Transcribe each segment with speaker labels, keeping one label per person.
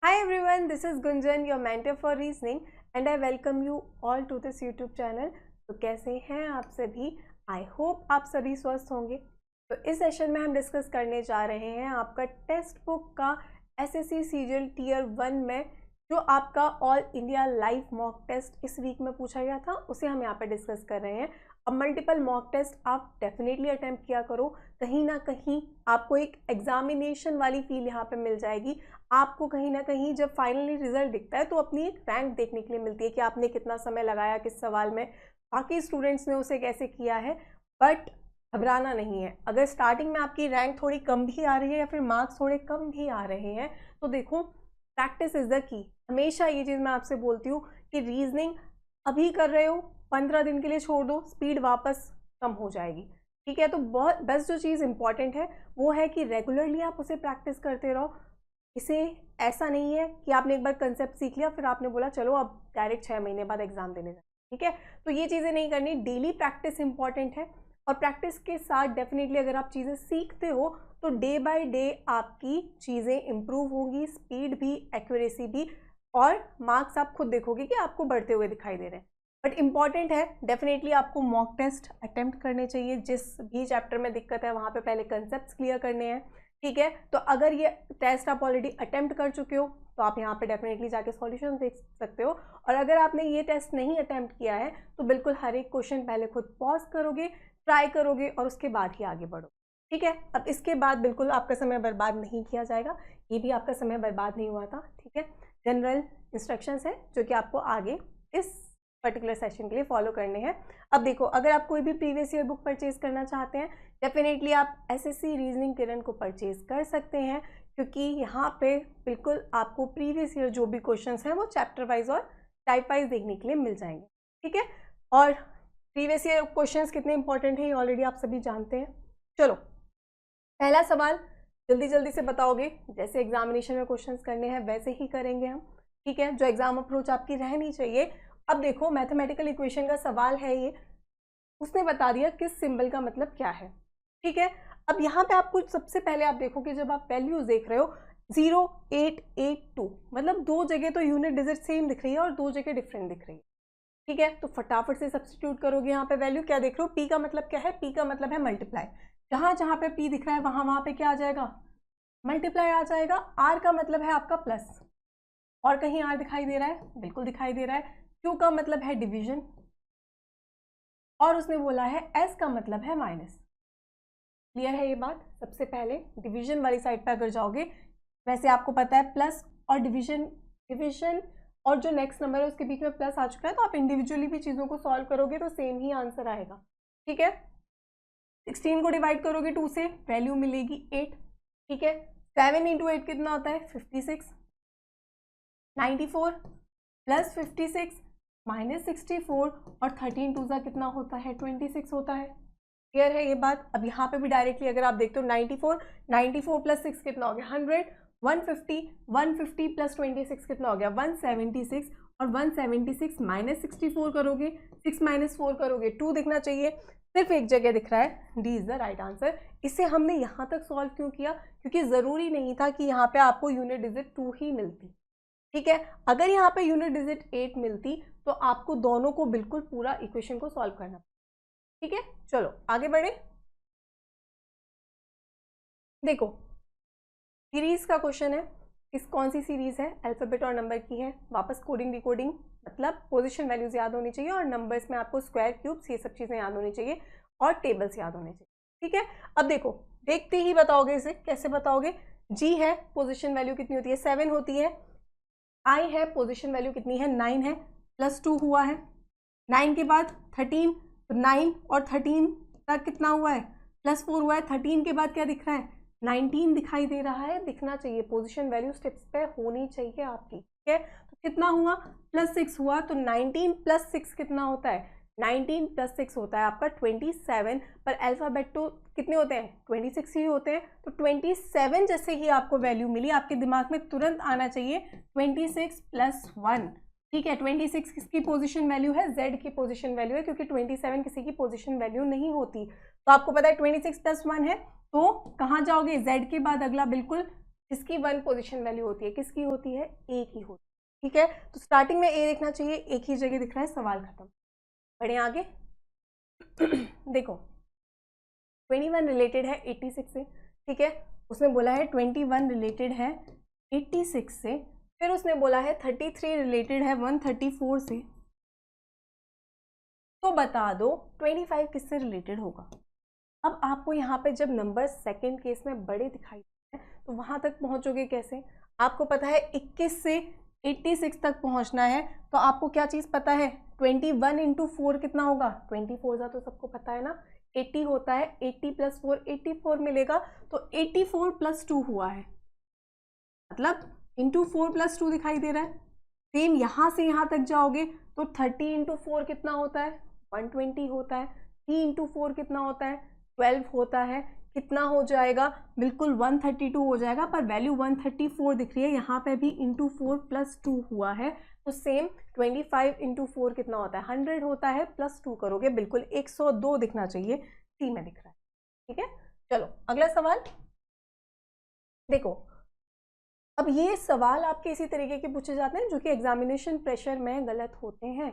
Speaker 1: Hi everyone, this is Gunjan, your mentor for reasoning and I welcome you all to this YouTube channel. तो कैसे हैं आप सभी? I hope आप सभी स्वस्थ होंगे। तो इस सेशन में हम डिस्कस करने जा रहे हैं आपका टेक्स्ट बुक का एसएससी सीजीएल टियर 1 में जो आपका all India live mock test इस वीक में पूछा गया था उसे हम यहाँ पे डिस्कस कर रहे हैं। अब मल्टीपल मॉक टेस्ट आप डेफिनेटली अटेम्प्ट किया करो, कहीं ना कहीं आपको एक एग्जामिनेशन वाली फील यहाँ पे मिल जाएगी। आपको कहीं ना कहीं जब फाइनली रिजल्ट दिखता है तो अपनी एक रैंक देखने के लिए मिलती है कि आपने कितना समय लगाया किस सवाल में, बाकी स्टूडेंट्स ने उसे कैसे किया है। बट घबराना नहीं है, अगर स्टार्टिंग में आपकी रैंक थोड़ी कम भी आ रही है या फिर मार्क्स थोड़े कम भी आ रहे हैं तो देखो प्रैक्टिस इज द की। हमेशा ये चीज़ मैं आपसे बोलती हूँ कि रीजनिंग अभी कर रहे हो 15 दिन के लिए छोड़ दो, स्पीड वापस कम हो जाएगी। ठीक है, तो बहुत बेस्ट जो चीज़ इंपॉर्टेंट है वो है कि रेगुलरली आप उसे प्रैक्टिस करते रहो। इसे ऐसा नहीं है कि आपने एक बार कंसेप्ट सीख लिया फिर आपने बोला चलो अब डायरेक्ट 6 महीने बाद एग्जाम देने जाए। ठीक है, तो ये चीज़ें नहीं करनी, डेली प्रैक्टिस इंपॉर्टेंट है और प्रैक्टिस के साथ डेफिनेटली अगर आप चीज़ें सीखते हो तो डे बाय डे आपकी चीज़ें इंप्रूव होंगी, स्पीड भी, एक्यूरेसी भी, और मार्क्स आप खुद देखोगे कि आपको बढ़ते हुए दिखाई दे रहे हैं। बट इम्पॉर्टेंट है डेफिनेटली आपको मॉक टेस्ट अटेम्प्ट करने चाहिए। जिस भी चैप्टर में दिक्कत है वहाँ पे पहले कंसेप्ट क्लियर करने हैं। ठीक है, तो अगर ये टेस्ट आप ऑलरेडी अटेम्प्ट कर चुके हो तो आप यहाँ पे डेफिनेटली जाके सॉल्यूशन देख सकते हो, और अगर आपने ये टेस्ट नहीं अटेम्प्ट किया है तो बिल्कुल हर एक क्वेश्चन पहले खुद पॉज करोगे, ट्राई करोगे और उसके बाद ही आगे बढ़ो। ठीक है, अब इसके बाद बिल्कुल आपका समय बर्बाद नहीं किया जाएगा, ये भी आपका समय बर्बाद नहीं हुआ था। ठीक है, जनरल इंस्ट्रक्शंस हैं जो कि आपको आगे इस पर्टिकुलर सेशन के लिए फॉलो करने हैं। अब देखो, अगर आप कोई भी प्रीवियस ईयर बुक परचेज करना चाहते हैं डेफिनेटली आप एसएससी रीजनिंग किरण को परचेज कर सकते हैं, क्योंकि यहाँ पे बिल्कुल आपको प्रीवियस ईयर जो भी क्वेश्चंस हैं वो चैप्टर वाइज और टाइप वाइज देखने के लिए मिल जाएंगे। ठीक है, और प्रीवियस ईयर क्वेश्चंस कितने इंपॉर्टेंट हैं ये ऑलरेडी आप सभी जानते हैं। चलो, पहला सवाल जल्दी जल्दी से बताओगे, जैसे एग्जामिनेशन में क्वेश्चंस करने हैं वैसे ही करेंगे हम। ठीक है, जो एग्जाम अप्रोच आपकी रहनी चाहिए। अब देखो, मैथमेटिकल इक्वेशन का सवाल है ये, उसने बता दिया किस सिंबल का मतलब क्या है। ठीक है, अब यहाँ पे आपको सबसे पहले आप देखो कि जब आप वैल्यूज देख रहे हो 0882 मतलब दो जगह तो यूनिट डिजिट सेम दिख रही है और दो जगह डिफरेंट दिख रही है। ठीक है, तो फटाफट से सब्स्टिट्यूट करोगे। यहाँ पे वैल्यू क्या देख रहे हो, पी का मतलब क्या है, पी का मतलब है मल्टीप्लाई। जहां जहां पे पी दिख रहा है वहां पे क्या आ जाएगा, मल्टीप्लाई आ जाएगा। आर का मतलब है आपका प्लस, और कहीं आर दिखाई दे रहा है, बिल्कुल दिखाई दे रहा है। क्यू का मतलब है डिवीजन, और उसने बोला है एस का मतलब है माइनस। क्लियर है ये बात। सबसे पहले डिवीजन वाली साइड पे अगर जाओगे, वैसे आपको पता है प्लस और डिवीजन और जो नेक्स्ट नंबर है उसके बीच में प्लस आ चुका है, तो आप इंडिविजुअली भी चीज़ों को सॉल्व करोगे तो सेम ही आंसर आएगा। ठीक है, 16 को डिवाइड करोगे 2 से, वैल्यू मिलेगी 8। ठीक है, 7 × 8 कितना होता है 56, 94 प्लस 56 माइनस 64 और 13 2 सा कितना होता है 26 होता है। क्लियर है ये बात। अब यहाँ पे भी डायरेक्टली अगर आप देखते हो 94 प्लस 6 कितना हो गया 100, 150 प्लस 26 कितना हो गया 176, और 176 माइनस 64 करोगे, 6 माइनस 4 करोगे 2 दिखना चाहिए, सिर्फ एक जगह दिख रहा है, D is the right answer. इसे हमने यहाँ तक सॉल्व क्यों किया, क्योंकि ज़रूरी नहीं था कि यहाँ पे आपको यूनिट डिजिट 2 ही मिलती। ठीक है, अगर यहाँ पे यूनिट डिजिट 8 मिलती तो आपको दोनों को बिल्कुल पूरा इक्वेशन को सॉल्व करना। ठीक है, चलो आगे बढ़े। देखो, सीरीज का क्वेश्चन है, इस कौन सी सीरीज है, अल्फाबेट और नंबर की है। वापस कोडिंग डिकोडिंग मतलब पोजीशन वैल्यूज याद होनी चाहिए और नंबर्स में आपको स्क्वायर क्यूब्स ये सब चीज़ें याद होनी चाहिए और टेबल्स याद होने चाहिए। ठीक है, अब देखो देखते ही बताओगे, इसे कैसे बताओगे। जी है, पोजीशन वैल्यू कितनी होती है 7 होती है। आई है, पोजीशन वैल्यू कितनी है 9 है, प्लस 2 हुआ है। 9 के बाद 13, तो 9 और 13 तक कितना हुआ है प्लस 4 हुआ है। 13 के बाद क्या दिख रहा है 19 दिखाई दे रहा है, दिखना चाहिए, पोजीशन वैल्यू स्टेप्स पे होनी चाहिए आपकी। ठीक है, तो कितना हुआ प्लस 6 हुआ, तो 19 प्लस 6 कितना होता है 19 प्लस 6 होता है आपका 27, पर अल्फाबेट तो कितने होते हैं 26 ही होते हैं, तो 27 जैसे ही आपको वैल्यू मिली आपके दिमाग में तुरंत आना चाहिए 26 प्लस 1। ठीक है, 26 किसकी पोजीशन वैल्यू है, z की पोजीशन वैल्यू है, क्योंकि 27 किसी की पोजीशन वैल्यू नहीं होती। तो आपको पता है 26 प्लस 1 है, तो कहाँ जाओगे z के बाद अगला बिल्कुल इसकी 1 पोजीशन वैल्यू होती है, किसकी होती है? ए की होती है, ठीक है। तो स्टार्टिंग में ए देखना चाहिए, एक ही जगह दिख रहा है, सवाल खत्म। बढ़े आगे। देखो 21 रिलेटेड है 86 से, ठीक है। उसने बोला है 21 रिलेटेड है 86 से, फिर उसने बोला है 33 रिलेटेड है 134 से। तो बता दो 25 किससे रिलेटेड होगा। अब आपको यहाँ पे जब नंबर सेकंड केस में बड़े दिखाई देते हैं तो वहां तक पहुंचोगे कैसे? आपको पता है 21 से 86 तक पहुंचना है, तो आपको क्या चीज़ पता है? 21 इंटू 4 कितना होगा? 24 का तो सबको पता है ना, 80 होता है, 80 प्लस 4 84 मिलेगा, तो 84 प्लस 2 हुआ है, मतलब इंटू 4 प्लस 2 दिखाई दे रहा है। सेम यहाँ से यहाँ तक जाओगे तो 30 इंटू 4 कितना होता है? 120 होता है। 3 इंटू 4 कितना होता है? 12 होता है। कितना हो जाएगा? बिल्कुल 132 हो जाएगा, पर वैल्यू 134 दिख रही है, यहाँ पे भी इंटू 4 प्लस 2 हुआ है। तो सेम 25 इंटू 4 कितना होता है? 100 होता है, प्लस 2 करोगे, बिल्कुल 102 दिखना चाहिए, सी में दिख रहा है, ठीक है। चलो अगला सवाल देखो। अब ये सवाल आपके इसी तरीके के पूछे जाते हैं जो कि एग्जामिनेशन प्रेशर में गलत होते हैं।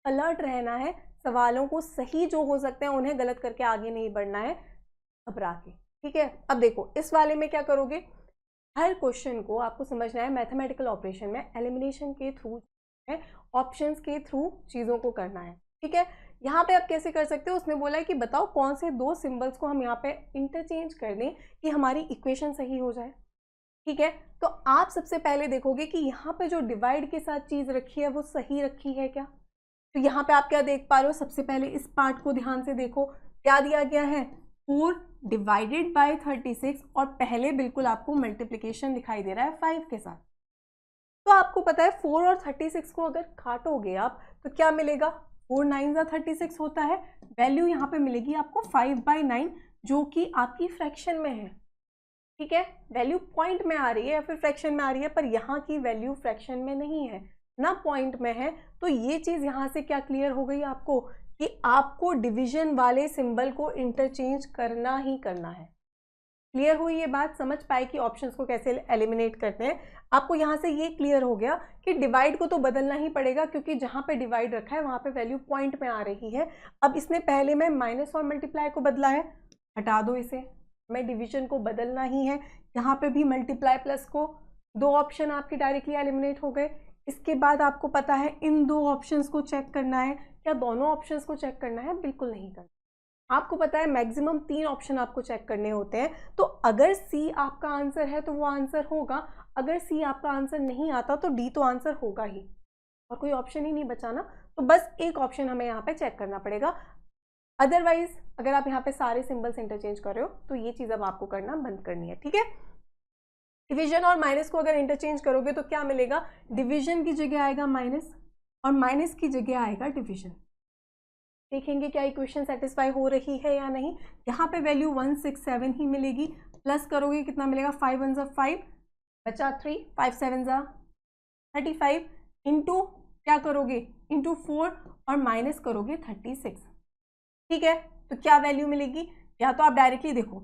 Speaker 1: अलर्ट रहना है, सवालों को सही जो हो सकते हैं उन्हें गलत करके आगे नहीं बढ़ना है घबरा के, ठीक है। अब देखो इस वाले में क्या करोगे, हर क्वेश्चन को आपको समझना है मैथमेटिकल ऑपरेशन में एलिमिनेशन के थ्रू, ऑप्शंस के थ्रू चीज़ों को करना है, ठीक है। यहाँ पे आप कैसे कर सकते हो? उसने बोला है कि बताओ कौन से दो सिंबल्स को हम यहाँ पे इंटरचेंज कर दें कि हमारी इक्वेशन सही हो जाए, ठीक है। तो आप सबसे पहले देखोगे कि यहाँ पे जो डिवाइड के साथ चीज़ रखी है वो सही रखी है क्या। तो यहाँ पे आप क्या देख पा रहे हो? सबसे पहले इस पार्ट को ध्यान से देखो, क्या दिया गया है? 4 डिवाइडेड बाय 36, और पहले बिल्कुल आपको मल्टीप्लिकेशन दिखाई दे रहा है 5 के साथ। तो आपको पता है 4 और 36 को अगर काटोगे आप तो क्या मिलेगा? 4 9 36 होता है, वैल्यू यहाँ पे मिलेगी आपको 5/9, जो कि आपकी फ्रैक्शन में है, ठीक है। वैल्यू पॉइंट में आ रही है या फिर फ्रैक्शन में आ रही है, पर यहाँ की वैल्यू फ्रैक्शन में नहीं है ना, पॉइंट में है। तो ये चीज़ यहाँ से क्या क्लियर हो गई आपको कि आपको डिवीजन वाले सिंबल को इंटरचेंज करना ही करना है। क्लियर हुई ये बात? समझ पाए कि ऑप्शंस को कैसे एलिमिनेट करते हैं। आपको यहाँ से ये क्लियर हो गया कि डिवाइड को तो बदलना ही पड़ेगा, क्योंकि जहाँ पे डिवाइड रखा है वहाँ पे वैल्यू पॉइंट में आ रही है। अब इसने पहले में माइनस और मल्टीप्लाई को बदला है, हटा दो इसे, मैं डिवीजन को बदलना ही है। यहाँ पे भी मल्टीप्लाई प्लस को, दो ऑप्शन आपके डायरेक्टली एलिमिनेट हो गए। इसके बाद आपको पता है इन दो ऑप्शंस को चेक करना है, क्या दोनों ऑप्शंस को चेक करना है? बिल्कुल नहीं करना। आपको पता है मैक्सिमम 3 ऑप्शन आपको चेक करने होते हैं। तो अगर सी आपका आंसर है तो वो आंसर होगा, अगर सी आपका आंसर नहीं आता तो डी तो आंसर होगा ही, और कोई ऑप्शन ही नहीं बचा ना। तो बस एक ऑप्शन हमें यहाँ पे चेक करना पड़ेगा। अदरवाइज अगर आप यहाँ पे सारे सिंबल्स इंटरचेंज कर रहे हो तो ये चीज़ अब आपको करना बंद करनी है, ठीक है। डिवीजन और माइनस को अगर इंटरचेंज करोगे तो क्या मिलेगा? डिवीजन की जगह आएगा माइनस और माइनस की जगह आएगा डिवीजन। देखेंगे क्या इक्वेशन सेटिस्फाई हो रही है या नहीं। यहाँ पे वैल्यू 167 ही मिलेगी, प्लस करोगे कितना मिलेगा? 5 1 5 बचा 3, 5 7 35, इंटू क्या करोगे? इंटू 4 और माइनस करोगे 36, ठीक है। तो क्या वैल्यू मिलेगी? या तो आप डायरेक्टली देखो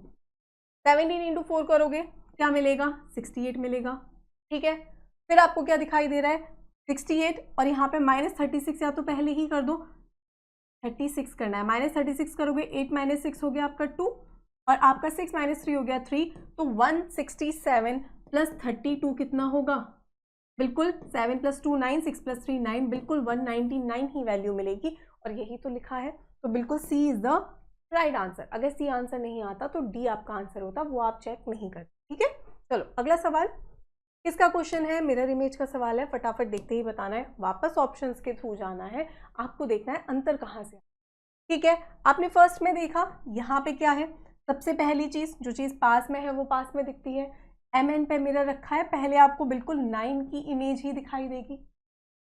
Speaker 1: 17 इंटू 4 करोगे क्या मिलेगा? 68 मिलेगा, ठीक है। फिर आपको क्या दिखाई दे रहा है? 68, और यहाँ पे माइनस 36 या तो पहले ही कर दो, 36 करना है, माइनस 36 करोगे 8 माइनस 6 हो गया आपका 2, और आपका 6 माइनस 3 हो गया 3, तो 167 प्लस 32 कितना होगा? बिल्कुल 7 प्लस 2 9, 6 प्लस 3 9, बिल्कुल 199 ही वैल्यू मिलेगी, और यही तो लिखा है। तो बिल्कुल सी इज द राइट आंसर। अगर सी आंसर नहीं आता तो डी आपका आंसर होता, वो आप चेक नहीं करते, ठीक है। चलो अगला सवाल किसका क्वेश्चन है? मिरर इमेज का सवाल है, फटाफट देखते ही बताना है, वापस ऑप्शंस के थ्रू जाना है, आपको देखना है अंतर कहाँ से, ठीक है। आपने फर्स्ट में देखा यहाँ पे क्या है? सबसे पहली चीज, जो चीज पास में है वो पास में दिखती है। MN पे मिरर रखा है, पहले आपको बिल्कुल 9 की इमेज ही दिखाई देगी,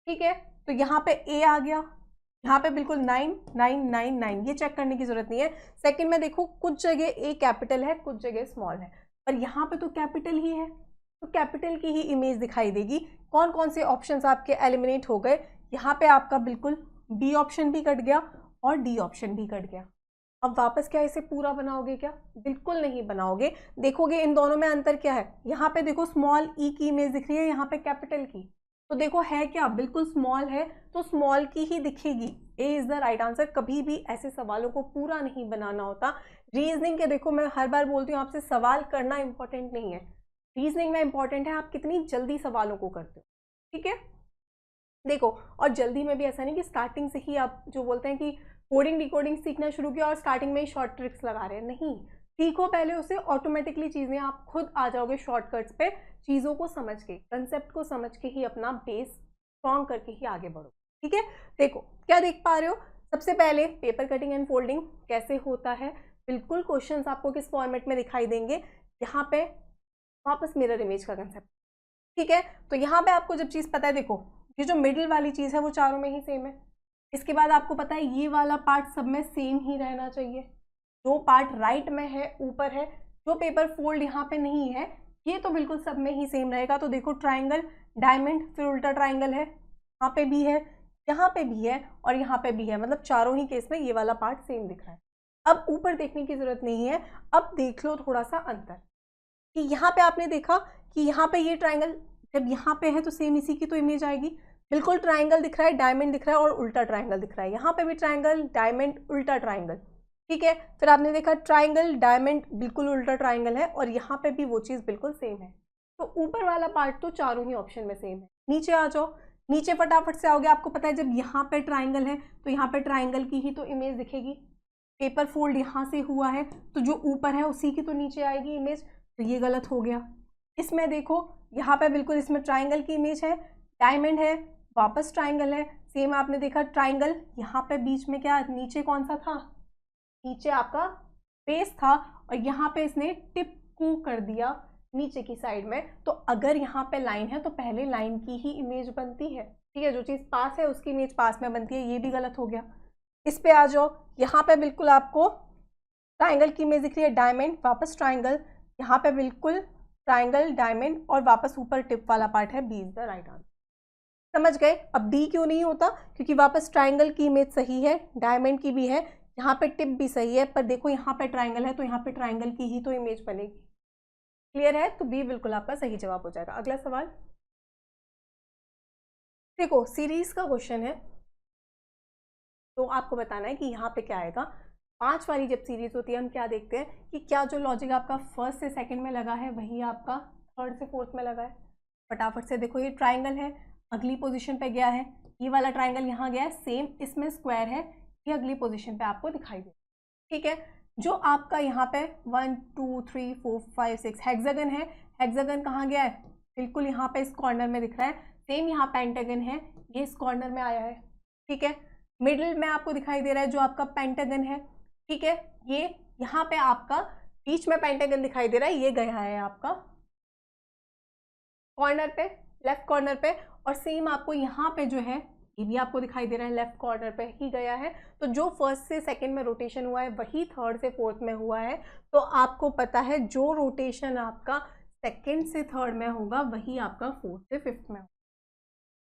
Speaker 1: ठीक है। तो यहाँ पे A आ गया, यहाँ पे बिल्कुल 9 9 9 9, ये चेक करने की जरूरत नहीं है। सेकंड में देखो कुछ जगह A कैपिटल है, कुछ जगह स्मॉल है, पर यहाँ पे तो कैपिटल ही है, तो कैपिटल की ही इमेज दिखाई देगी। कौन कौन से ऑप्शंस आपके एलिमिनेट हो गए? यहाँ पे आपका बिल्कुल B ऑप्शन भी कट गया और D ऑप्शन भी कट गया, अब वापस क्या इसे पूरा बनाओगे क्या? बिल्कुल नहीं बनाओगे। देखोगे इन दोनों में अंतर क्या है, यहाँ पे देखो स्मॉल ई की इमेज दिख रही है, यहाँ पे कैपिटल की, तो देखो है क्या, बिल्कुल स्मॉल है, तो स्मॉल की ही दिखेगी। ए इज द राइट आंसर। कभी भी ऐसे सवालों को पूरा नहीं बनाना होता। रीजनिंग के देखो मैं हर बार बोलती हूँ आपसे, सवाल करना इंपॉर्टेंट नहीं है, रीजनिंग में इंपॉर्टेंट है आप कितनी जल्दी सवालों को करते हो। ठीक है, देखो, और जल्दी में भी ऐसा नहीं कि स्टार्टिंग से ही आप जो बोलते हैं कि कोडिंग डिकोडिंग सीखना शुरू किया और स्टार्टिंग में ही शॉर्ट ट्रिक्स लगा रहे हैं, नहीं, सीखो पहले उसे, ऑटोमेटिकली चीज़ें आप खुद आ जाओगे शॉर्टकट्स पे, चीज़ों को समझ के, कंसेप्ट को समझ के ही अपना बेस स्ट्रॉन्ग करके ही आगे बढ़ो। ठीक है, देखो क्या देख पा रहे हो, सबसे पहले पेपर कटिंग एंड फोल्डिंग कैसे होता है, बिल्कुल क्वेश्चंस आपको किस फॉर्मेट में दिखाई देंगे, यहाँ पे वापस मिरर इमेज का कंसेप्ट। ठीक है, तो यहाँ पे आपको जब चीज़ पता है, देखो ये जो मिडिल वाली चीज़ है वो चारों में ही सेम है, इसके बाद आपको पता है ये वाला पार्ट सब में सेम ही रहना चाहिए, जो पार्ट राइट में है ऊपर है, जो पेपर फोल्ड यहाँ पे नहीं है ये तो बिल्कुल सब में ही सेम रहेगा। तो देखो ट्राइंगल, डायमंड, फिर उल्टा ट्राइंगल है, यहाँ पे भी है, यहाँ पे भी है और यहाँ पे भी है, मतलब चारों ही केस में ये वाला पार्ट सेम दिख रहा है। अब ऊपर देखने की जरूरत नहीं है, अब देख लो थोड़ा सा अंतर, कि यहाँ पे आपने देखा कि यहाँ पे ये ट्राइंगल जब यहाँ पे है तो सेम इसी की तो इमेज आएगी, बिल्कुल ट्राइंगल दिख रहा है, डायमंड दिख रहा है और उल्टा ट्राइंगल दिख रहा है, यहाँ पे भी ट्राइंगल, डायमंड, उल्टा ट्राइंगल। ठीक है, फिर आपने देखा ट्राइंगल, डायमंड, बिल्कुल उल्टा ट्राइंगल है और यहाँ पे भी वो चीज़ बिल्कुल सेम है। तो ऊपर वाला पार्ट तो चारों ही ऑप्शन में सेम है। नीचे आ जाओ, नीचे फटाफट से आओगे, आपको पता है जब यहाँ पे ट्राइंगल है तो यहाँ पे ट्राइंगल की ही तो इमेज दिखेगी, पेपर फोल्ड यहाँ से हुआ है तो जो ऊपर है उसी की तो नीचे आएगी इमेज, तो ये गलत हो गया। इसमें देखो यहाँ पे बिल्कुल इसमें ट्राइंगल की इमेज है, डायमंड है, वापस ट्राइंगल है, सेम आपने देखा ट्राइंगल, यहाँ पे बीच में क्या, नीचे कौन सा था, नीचे आपका बेस था और यहाँ पे इसने टिप को कर दिया नीचे की साइड में, तो अगर यहाँ पे लाइन है तो पहले लाइन की ही इमेज बनती है। ठीक है, जो चीज़ पास है उसकी इमेज पास में बनती है, ये भी गलत हो गया। इस पे आ जाओ, यहाँ पे बिल्कुल आपको ट्राइंगल की इमेज दिख रही है, डायमंड, वापस ट्राइंगल, यहाँ पे बिल्कुल ट्राइंगल, डायमंड और वापस ऊपर टिप वाला पार्ट है, B is the right answer. समझ गए? अब डी क्यों नहीं होता, क्योंकि वापस ट्राइंगल की इमेज सही है, डायमंड की भी है, यहाँ पे टिप भी सही है, पर देखो यहाँ पे ट्राइंगल है तो यहाँ पे ट्राइंगल की ही तो इमेज बनेगी। क्लियर है? तो बी बिल्कुल आपका सही जवाब हो जाएगा। अगला सवाल देखो, सीरीज का क्वेश्चन है, तो आपको बताना है कि यहाँ पे क्या आएगा। 5 वाली जब सीरीज होती है हम क्या देखते हैं कि क्या जो लॉजिक आपका फर्स्ट से सेकंड में लगा है वही आपका थर्ड से फोर्थ में लगा है। फटाफट से देखो, ये ट्राइंगल है, अगली पोजीशन पे गया है, ये वाला ट्राइंगल यहाँ गया है, सेम इसमें स्क्वायर है, ये अगली पोजीशन पे आपको दिखाई दे। ठीक है, जो आपका यहाँ पे 1 2 3 4 5 6 हेक्सागन है, हेक्सागन कहाँ गया है, बिल्कुल यहाँ पे इस कॉर्नर में दिख रहा है, सेम यहाँ पेंटागन है, ये इस कॉर्नर में आया है। ठीक है, मिडिल में आपको दिखाई दे रहा है जो आपका पेंटागन है। ठीक है, ये यहाँ पे आपका बीच में पेंटागन दिखाई दे रहा है, ये गया है आपका कॉर्नर पे, लेफ्ट कॉर्नर पे, और सेम आपको यहाँ पे जो है ये भी आपको दिखाई दे रहा है लेफ्ट कॉर्नर पे ही गया है। तो जो फर्स्ट से सेकंड में रोटेशन हुआ है वही थर्ड से फोर्थ में हुआ है, तो आपको पता है जो रोटेशन आपका सेकंड से थर्ड में होगा वही आपका फोर्थ से फिफ्थ में होगा।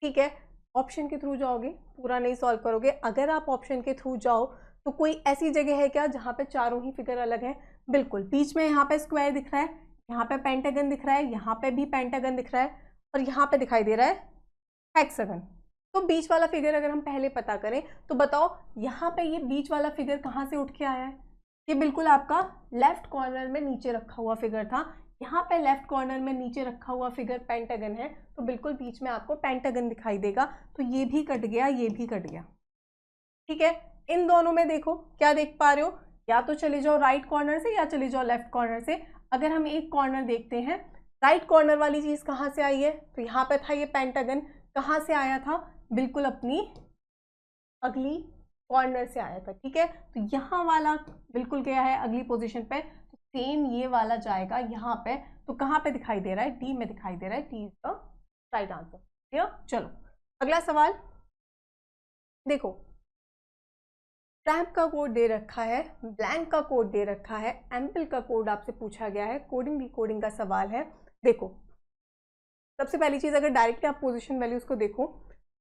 Speaker 1: ठीक है, ऑप्शन के थ्रू जाओगे, पूरा नहीं सॉल्व करोगे। अगर आप ऑप्शन के थ्रू जाओ तो कोई ऐसी जगह है क्या जहाँ पे चारों ही फिगर अलग है? बिल्कुल, बीच में यहाँ पे स्क्वायर दिख रहा है, यहाँ पे पेंटागन दिख रहा है, यहाँ पे भी पेंटागन दिख रहा है और यहाँ पे दिखाई दे रहा है हेक्सागन। तो बीच वाला फिगर अगर हम पहले पता करें तो बताओ यहाँ पे ये बीच वाला फिगर कहाँ से उठ के आया है? ये बिल्कुल आपका लेफ्ट कॉर्नर में नीचे रखा हुआ फिगर था, यहाँ पे लेफ्ट कॉर्नर में नीचे रखा हुआ फिगर पेंटागन है, तो बिल्कुल बीच में आपको पेंटागन दिखाई देगा, तो ये भी कट गया, ये भी कट गया। ठीक है, इन दोनों में देखो क्या देख पा रहे हो, या तो चले जाओ राइट कॉर्नर से या चले जाओ लेफ्ट कॉर्नर से। अगर हम एक कॉर्नर देखते हैं, राइट कॉर्नर वाली चीज़ कहाँ से आई है, तो यहाँ पे था ये पेंटागन, कहाँ से आया था, बिल्कुल अपनी अगली कॉर्नर से आया था। ठीक है, तो यहाँ वाला बिल्कुल गया है अगली पोजीशन पे, तो सेम ये वाला जाएगा यहाँ पे, तो कहाँ पे दिखाई दे रहा है, डी में दिखाई दे रहा है, D is the right answer. Clear? चलो अगला सवाल देखो, ट्रैम्प का कोड दे रखा है, ब्लैंक का कोड दे रखा है, एम्पल का कोड आपसे पूछा गया है, कोडिंग डिकोडिंग का सवाल है। देखो सबसे पहली चीज़, अगर डायरेक्टली आप पोजीशन वैल्यूज को देखो,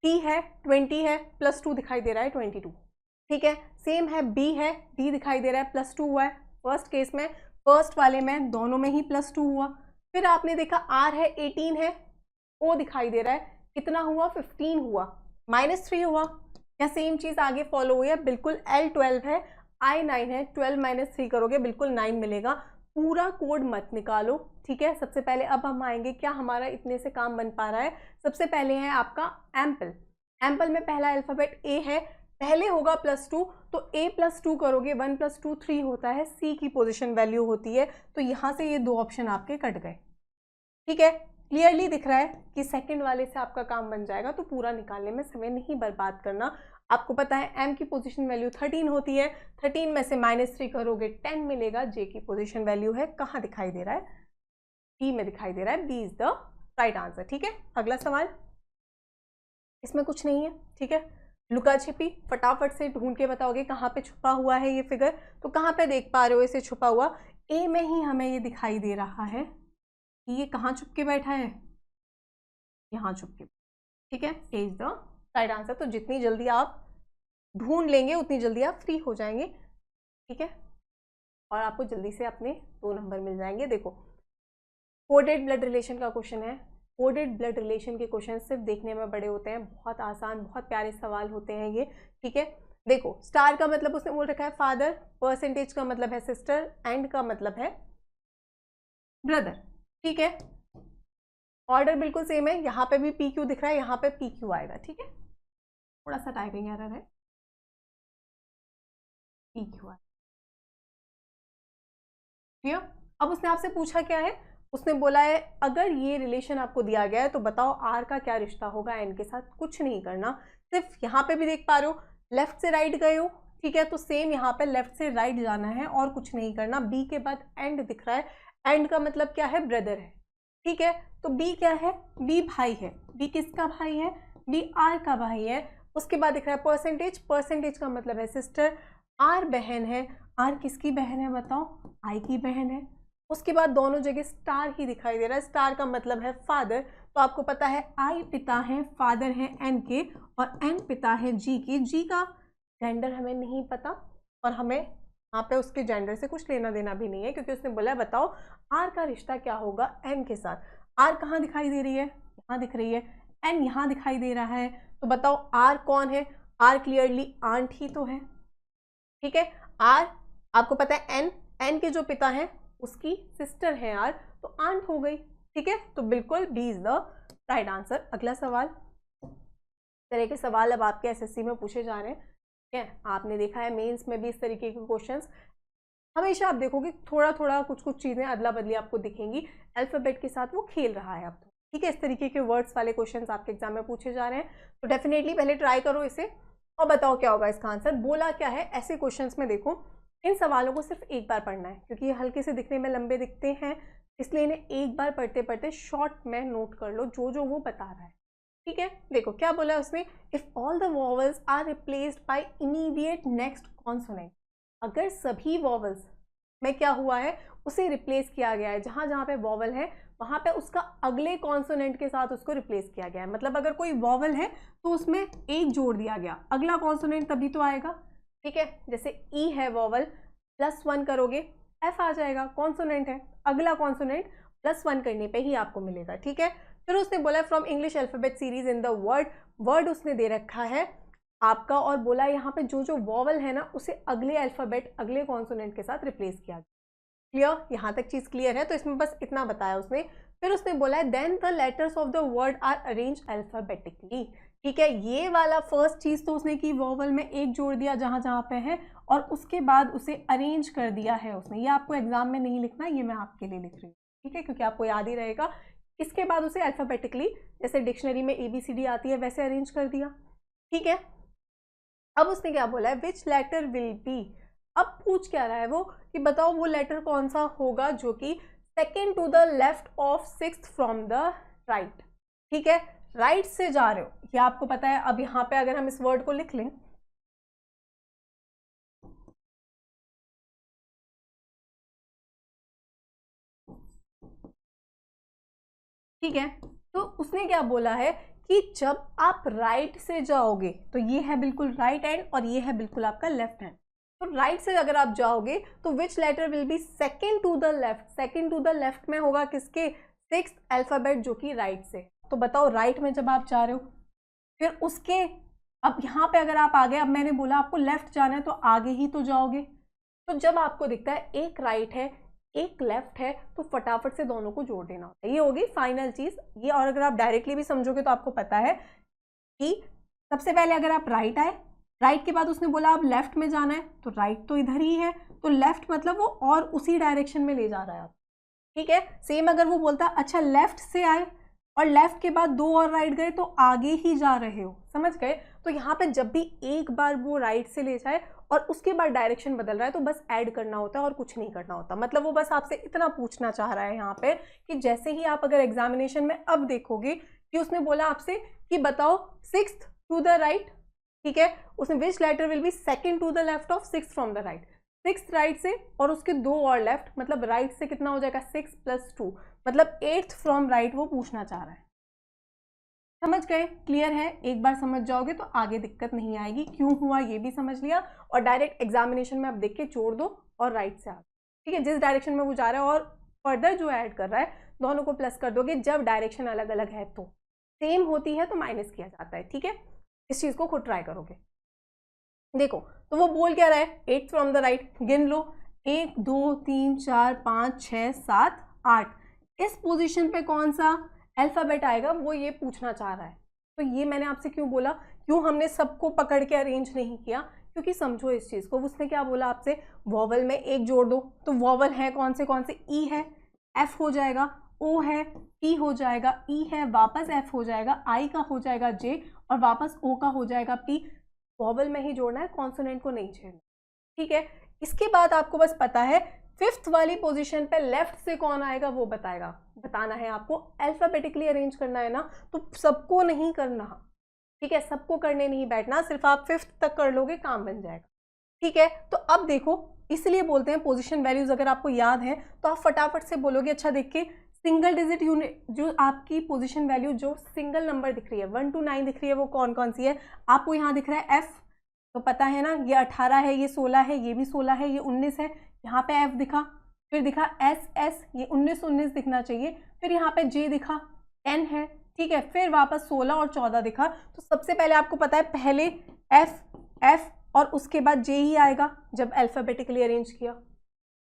Speaker 1: टी है 20 है, +2 दिखाई दे रहा है 22, ठीक है। सेम है बी है, डी दिखाई दे रहा है +2 हुआ है फर्स्ट केस में, फर्स्ट वाले में दोनों में ही +2 हुआ। फिर आपने देखा आर है 18 है, ओ दिखाई दे रहा है कितना हुआ 15 हुआ, -3 हुआ। या सेम चीज आगे फॉलो हुई है, बिल्कुल L 12 है, I 9 है, 12 - 3 करोगे बिल्कुल 9 मिलेगा। पूरा कोड मत निकालो, ठीक है। सबसे पहले अब हम आएंगे क्या हमारा इतने से काम बन पा रहा है। सबसे पहले है आपका एम्पल, एम्पल में पहला अल्फाबेट ए है, पहले होगा +2, तो a +2 करोगे 1 + 2 3 होता है, c की पोजीशन वैल्यू होती है, तो यहां से ये 2 ऑप्शन आपके कट गए, ठीक है। क्लियरली दिख रहा है कि सेकंड वाले से आपका काम बन जाएगा, तो पूरा निकालने में समय नहीं बर्बाद करना। आपको पता है m की पोजीशन वैल्यू 13 होती है, 13 में से -3 करोगे 10 मिलेगा। j की पोजीशन वैल्यू है, कहाँ दिखाई दे रहा है, b में दिखाई दे रहा है, b is the right answer, ठीक है। अगला सवाल, इसमें कुछ नहीं है, ठीक है। लुका छिपी, फटाफट से ढूंढ के बताओगे कहाँ पे छुपा हुआ है ये फिगर। तो कहाँ पे देख पा रहे हो इसे छुपा हुआ, ए में ही हमें ये दिखाई दे रहा है कि ये कहाँ छुप के बैठा है, यहाँ छुप के, ठीक है। ए इज द राइट आंसर। तो जितनी जल्दी आप ढूंढ लेंगे उतनी जल्दी आप फ्री हो जाएंगे, ठीक है, और आपको जल्दी से अपने 2 नंबर मिल जाएंगे। देखो कोडेड ब्लड रिलेशन का क्वेश्चन है, कोडेड ब्लड रिलेशन के क्वेश्चन सिर्फ देखने में बड़े होते हैं, बहुत आसान बहुत प्यारे सवाल होते हैं ये, ठीक है। देखो स्टार का मतलब उसने बोल रखा है फादर, परसेंटेज का मतलब है सिस्टर, एंड का मतलब है ब्रदर, ठीक है। ऑर्डर बिल्कुल सेम है, यहाँ पे भी पी क्यू दिख रहा है, यहाँ पे पी क्यू आएगा, ठीक है। थोड़ा सा टाइपिंग एरर है, पी क्यू आएगा, क्लियर। अब उसने आपसे पूछा क्या है, उसने बोला है अगर ये रिलेशन आपको दिया गया है तो बताओ आर का क्या रिश्ता होगा एन के साथ। कुछ नहीं करना, सिर्फ यहाँ पे भी देख पा रहे हो लेफ्ट से राइट गए हो, ठीक है, तो सेम यहाँ पे लेफ्ट से राइट जाना है और कुछ नहीं करना। बी के बाद एंड दिख रहा है, एंड का मतलब क्या है, ब्रदर है, ठीक है। तो बी क्या है, बी भाई है, बी किसका भाई है, बी आर का भाई है। उसके बाद दिख रहा है परसेंटेज, परसेंटेज का मतलब है सिस्टर, आर बहन है, आर किसकी बहन है बताओ, आई की बहन है। उसके बाद दोनों जगह स्टार ही दिखाई दे रहा है, स्टार का मतलब है फादर, तो आपको पता है आई पिता है, फादर है एन के, और एन पिता है जी की। जी का जेंडर हमें नहीं पता, और हमें यहाँ पे उसके जेंडर से कुछ लेना देना भी नहीं है, क्योंकि उसने बोला बताओ आर का रिश्ता क्या होगा एन के साथ। आर कहाँ दिखाई दे रही है, यहाँ दिख रही है, एन यहाँ दिखाई दे रहा है, तो बताओ आर कौन है, आर क्लियरली आंट ही तो है, ठीक है। आर आपको पता है एन, एन के जो पिता हैं उसकी सिस्टर है आर, तो आंट हो गई, ठीक है। तो बिल्कुल B is the right answer. अगला सवाल, इस तरह के सवाल अब आपके एसएससी में पूछे जा रहे हैं, ठीक है। आपने देखा है मेंस में भी इस तरीके के क्वेश्चंस हमेशा आप देखोगे, थोड़ा थोड़ा कुछ कुछ चीजें अदला बदली आपको दिखेंगी, अल्फाबेट के साथ वो खेल रहा है अब तो, ठीक है। इस तरीके के वर्ड्स वाले क्वेश्चंस आपके एग्जाम में पूछे जा रहे हैं, तो डेफिनेटली पहले ट्राई करो इसे और बताओ क्या होगा इसका आंसर। बोला क्या है ऐसे क्वेश्चंस में, देखो इन सवालों को सिर्फ एक बार पढ़ना है, क्योंकि ये हल्के से दिखने में लंबे दिखते हैं, इसलिए इन्हें एक बार पढ़ते पढ़ते शॉर्ट में नोट कर लो जो जो वो बता रहा है, ठीक है। देखो क्या बोला है उसने, if all the vowels are replaced by immediate next consonant, अगर सभी वॉवल्स में क्या हुआ है उसे रिप्लेस किया गया है, जहां जहां पे वॉवल है वहां पे उसका अगले कॉन्सोनेंट के साथ उसको रिप्लेस किया गया है। मतलब अगर कोई वॉवल है तो उसमें एक जोड़ दिया गया, अगला कॉन्सोनेंट तभी तो आएगा, ठीक है। जैसे ई है वॉवल, +1 करोगे एफ आ जाएगा, कॉन्सोनेंट है, अगला कॉन्सोनेंट +1 करने पे ही आपको मिलेगा, ठीक है। फिर उसने बोला from English alphabet series in the word, word उसने दे रखा है आपका, और बोला यहाँ पे जो जो वॉवल है ना उसे अगले अल्फाबेट अगले कॉन्सोनेंट के साथ रिप्लेस किया गया। क्लियर, यहाँ तक चीज क्लियर है, तो इसमें बस इतना बताया उसने। फिर उसने बोला है then the letters of the word are arrange alphabetically, ठीक है। ये वाला फर्स्ट चीज तो उसने की, वॉवल में एक जोड़ दिया जहां जहां पे है, और उसके बाद उसे अरेंज कर दिया है उसने। ये आपको एग्जाम में नहीं लिखना, ये मैं आपके लिए लिख रही हूँ, ठीक है, क्योंकि आपको याद ही रहेगा। इसके बाद उसे अल्फाबेटिकली जैसे डिक्शनरी में ABCD आती है वैसे अरेंज कर दिया, ठीक है। अब उसने क्या बोला है विच लेटर विल बी, अब पूछ क्या रहा है वो कि बताओ वो लेटर कौन सा होगा जो कि second to the left of sixth from the right, ठीक है। राइट से जा रहे हो ये आपको पता है। अब यहाँ पे अगर हम इस वर्ड को लिख लें, ठीक है, तो उसने क्या बोला है कि जब आप राइट से जाओगे तो ये है बिल्कुल राइट हैंड और ये है बिल्कुल आपका लेफ्ट हैंड। तो राइट से अगर आप जाओगे तो which letter will be second to the left, second to the left में होगा किसके, सिक्स्थ अल्फाबेट जो कि राइट से। तो बताओ राइट में जब आप जा रहे हो फिर उसके, अब यहाँ पे अगर आप आगे, अब मैंने बोला आपको लेफ्ट जाना है तो आगे ही तो जाओगे। तो जब आपको दिखता है एक राइट है एक लेफ्ट है तो फटाफट से दोनों को जोड़ देना होता है, ये होगी फाइनल चीज ये। और अगर आप डायरेक्टली भी समझोगे तो आपको पता है कि सबसे पहले अगर आप राइट आए, राइट के बाद उसने बोला आप लेफ्ट में जाना है तो राइट तो इधर ही है, तो लेफ्ट मतलब वो और उसी डायरेक्शन में ले जा रहा है आप, ठीक है। सेम अगर वो बोलता अच्छा लेफ्ट से आए और लेफ्ट के बाद 2 और राइट गए तो आगे ही जा रहे हो, समझ गए। तो यहाँ पे जब भी एक बार वो राइट से ले जाए और उसके बाद डायरेक्शन बदल रहा है तो बस ऐड करना होता है और कुछ नहीं करना होता। मतलब वो बस आपसे इतना पूछना चाह रहा है यहाँ पे कि जैसे ही आप अगर एग्जामिनेशन में अब देखोगे कि उसने बोला आपसे कि बताओ सिक्स्थ टू द राइट, ठीक है, उसने which letter will be second to the left of six from the right, six right से और उसके 2 और लेफ्ट, मतलब राइट से कितना हो जाएगा 6 + 2 मतलब 8th फ्रॉम राइट वो पूछना चाह रहा है। समझ गए, क्लियर है। एक बार समझ जाओगे तो आगे दिक्कत नहीं आएगी, क्यों हुआ ये भी समझ लिया और डायरेक्ट एग्जामिनेशन में आप देख के जोड़ दो और राइट से आ, ठीक है, जिस डायरेक्शन में वो जा रहा है और फर्दर जो ऐड कर रहा है दोनों को प्लस कर दोगे। जब डायरेक्शन अलग अलग है तो सेम होती है तो माइनस किया जाता है, ठीक है। इस चीज को खुद ट्राई करोगे। देखो तो वो बोल क्या रहा है 8th फ्रॉम द राइट, गिन लो 1 2 3 4 5 6 7 8, इस पोजीशन पे कौन सा अल्फाबेट आएगा वो ये पूछना चाह रहा है। तो ये मैंने आपसे क्यों बोला, क्यों हमने सबको पकड़ के अरेंज नहीं किया, क्योंकि समझो इस चीज को। उसने क्या बोला आपसे, वॉवल में एक जोड़ दो, तो वॉवल है कौन से ई है, एफ हो जाएगा, ओ है, पी हो जाएगा, ई है, वापस एफ हो जाएगा, आई का हो जाएगा जे और वापस ओ का हो जाएगा पी। वॉवल में ही जोड़ना है, कॉन्सोनेंट को नहीं छेड़ना, ठीक है। इसके बाद आपको बस पता है 5th वाली पोजीशन पे लेफ्ट से कौन आएगा वो बताना है आपको। अल्फाबेटिकली अरेंज करना है ना, तो सबको नहीं करना, ठीक है, सबको करने नहीं बैठना, सिर्फ आप 5th तक कर लोगे काम बन जाएगा, ठीक है। तो अब देखो इसलिए बोलते हैं पोजीशन वैल्यूज अगर आपको याद है तो आप फटाफट से बोलोगे। अच्छा देख के सिंगल डिजिट यूनिट जो आपकी पोजीशन वैल्यू जो सिंगल नंबर दिख रही है 1 to 9 दिख रही है वो कौन कौन सी है, आपको यहाँ दिख रहा है एफ, तो पता है ना ये 18 है, ये 16 है, ये भी 16 है, ये 19 है, यहाँ पे एफ दिखा, फिर दिखा एस, ये 19 दिखना चाहिए, फिर यहाँ पे जे दिखा 10 है, ठीक है, फिर वापस 16 और 14 दिखा। तो सबसे पहले आपको पता है पहले एफ और उसके बाद जे ही आएगा जब अल्फाबेटिकली अरेंज किया,